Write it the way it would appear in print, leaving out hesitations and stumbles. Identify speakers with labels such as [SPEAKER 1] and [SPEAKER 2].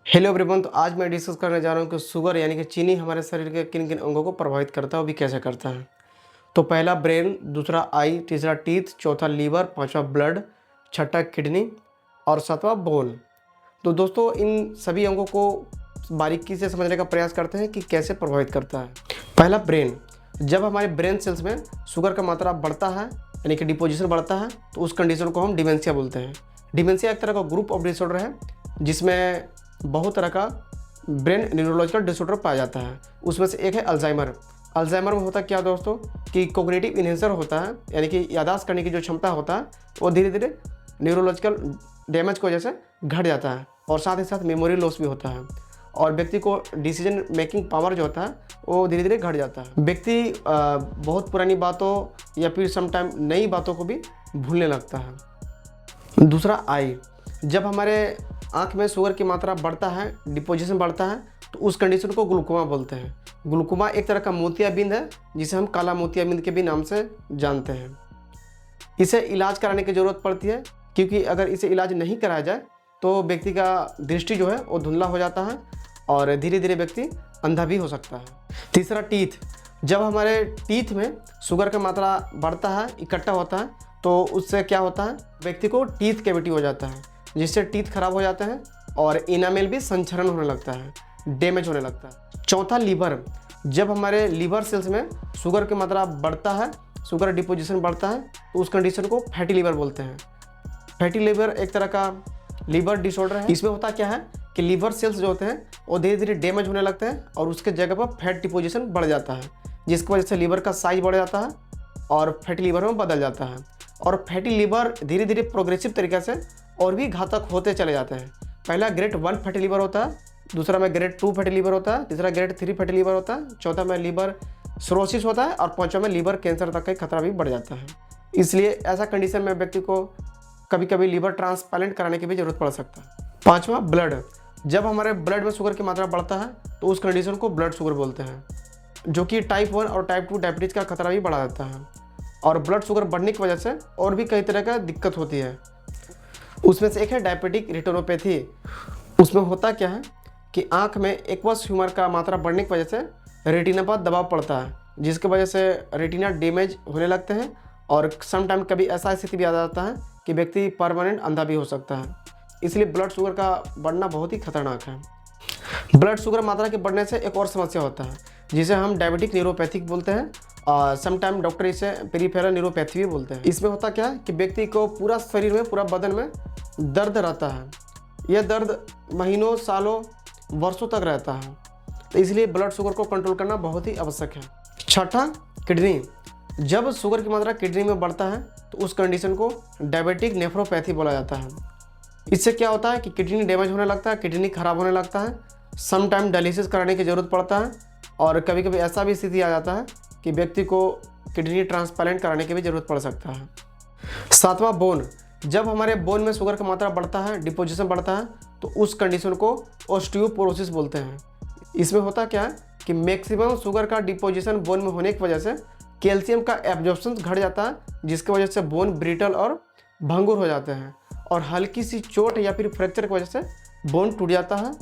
[SPEAKER 1] Hello everyone. तो आज मैं डिस्कस करने जा रहा हूँ कि शुगर यानी कि चीनी हमारे शरीर के किन किन अंगों को प्रभावित करता है, वो भी कैसे करता है। तो पहला ब्रेन, दूसरा आई, तीसरा टीथ, चौथा लीवर, पांचवा ब्लड, छठा किडनी और सातवां बोन। तो दोस्तों इन सभी अंगों को बारीकी से समझने का प्रयास करते हैं कि कैसे प्रभावित करता है। पहला ब्रेन। जब हमारे ब्रेन सेल्स में शुगर का मात्रा बढ़ता है यानी कि डिपोजिशन बढ़ता है तो उस कंडीशन को हम डिमेंशिया बोलते हैं। डिमेंशिया एक तरह का ग्रुप ऑफ डिसऑर्डर है जिसमें बहुत तरह का ब्रेन न्यूरोलॉजिकल डिसऑर्डर पाया जाता है। उसमें से एक है अल्जाइमर। अल्जाइमर में होता क्या दोस्तों कि कोग्निटिव इन्हेंसर होता है यानी कि याददाश्त करने की जो क्षमता होता है वो धीरे धीरे न्यूरोलॉजिकल डैमेज की वजह से घट जाता है और साथ ही साथ मेमोरी लॉस भी होता है और व्यक्ति को डिसीजन मेकिंग पावर जो होता है वो धीरे धीरे घट जाता है। व्यक्ति बहुत पुरानी बातों या फिर समटाइम नई बातों को भी भूलने लगता है। दूसरा आई। जब हमारे आँख में शुगर की मात्रा बढ़ता है, डिपोजिशन बढ़ता है तो उस कंडीशन को ग्लूकोमा बोलते हैं। ग्लूकोमा एक तरह का मोतियाबिंद है जिसे हम काला मोतियाबिंद के भी नाम से जानते हैं। इसे इलाज कराने की ज़रूरत पड़ती है क्योंकि अगर इसे इलाज नहीं कराया जाए तो व्यक्ति का दृष्टि जो है वो धुंधला हो जाता है और धीरे धीरे व्यक्ति अंधा भी हो सकता है। तीसरा टीथ। जब हमारे टीथ में शुगर का मात्रा बढ़ता है, इकट्ठा होता है तो उससे क्या होता है, व्यक्ति को टीथ कैविटी हो जाता है जिससे टीथ खराब हो जाते हैं और इनामेल भी संक्षरण होने लगता है, डैमेज होने लगता है। चौथा लीवर। जब हमारे लीवर सेल्स में शुगर की मात्रा बढ़ता है, शुगर डिपोजिशन बढ़ता है तो उस कंडीशन को फैटी लीवर बोलते हैं। फैटी लीवर एक तरह का लीवर डिसऑर्डर है। इसमें होता क्या है कि लीवर सेल्स जो होते हैं वो धीरे धीरे डैमेज होने लगते हैं और उसके जगह पर फैट डिपोजिशन बढ़ जाता है जिसकी वजह से लीवर का साइज बढ़ जाता है और फैटी लीवर में बदल जाता है। और फैटी लीवर धीरे धीरे प्रोग्रेसिव तरीके से और भी घातक होते चले जाते हैं। पहला ग्रेड 1 फैटी लीवर होता है, दूसरा में ग्रेड 2 फैटी लीवर होता है, तीसरा ग्रेड 3 फैटी लीवर होता है, चौथा में लीवर सिरोसिस होता है और पांचवा में लीवर कैंसर तक का खतरा भी बढ़ जाता है। इसलिए ऐसा कंडीशन में व्यक्ति को कभी कभी लीवर ट्रांसप्लांट कराने की भी जरूरत पड़ सकता है। पांचवा ब्लड। जब हमारे ब्लड में शुगर की मात्रा बढ़ता है तो उस कंडीशन को ब्लड शुगर बोलते हैं जो कि टाइप 1 और टाइप 2 डायबिटीज का खतरा भी बढ़ा देता है। और ब्लड शुगर बढ़ने की वजह से और भी कई तरह का दिक्कत होती है। उसमें से एक है डायबिटिक रेटिनोपैथी। उसमें होता क्या है कि आँख में एक्वस ह्यूमर का मात्रा बढ़ने की वजह से रेटिना पर दबाव पड़ता है जिसकी वजह से रेटिना डैमेज होने लगते हैं और समटाइम कभी ऐसा स्थिति भी आ जाता है कि व्यक्ति परमानेंट अंधा भी हो सकता है। इसलिए ब्लड शुगर का बढ़ना बहुत ही खतरनाक है। ब्लड शुगर मात्रा के बढ़ने से एक और समस्या होता है जिसे हम डायबिटिक न्यूरोपैथिक बोलते हैं और समटाइम डॉक्टर इसे पेरिफेरल न्यूरोपैथी भी बोलते हैं। इसमें होता क्या है कि व्यक्ति को पूरा शरीर में, पूरा बदन में दर्द रहता है। यह दर्द महीनों, सालों, वर्षों तक रहता है। तो इसलिए ब्लड शुगर को कंट्रोल करना बहुत ही आवश्यक है। छठा किडनी। जब शुगर की मात्रा किडनी में बढ़ता है तो उस कंडीशन को डायबिटिक नेफ्रोपैथी बोला जाता है। इससे क्या होता है कि किडनी डैमेज होने लगता है, किडनी खराब होने लगता है, समटाइम डायलिसिस कराने की ज़रूरत पड़ता है और कभी कभी ऐसा भी स्थिति आ जाता है कि व्यक्ति को किडनी ट्रांसप्लांट कराने की भी ज़रूरत पड़ सकता है। सातवां बोन। जब हमारे बोन में शुगर का मात्रा बढ़ता है, डिपोजिशन बढ़ता है तो उस कंडीशन को ऑस्टियोपोरोसिस बोलते हैं। इसमें होता क्या है कि मैक्सिमम शुगर का डिपोजिशन बोन में होने की वजह से कैल्शियम का एब्जॉर्प्शन घट जाता है जिसकी वजह से बोन ब्रिटल और भंगुर हो जाते हैं और हल्की सी चोट या फिर फ्रैक्चर की वजह से बोन टूट जाता है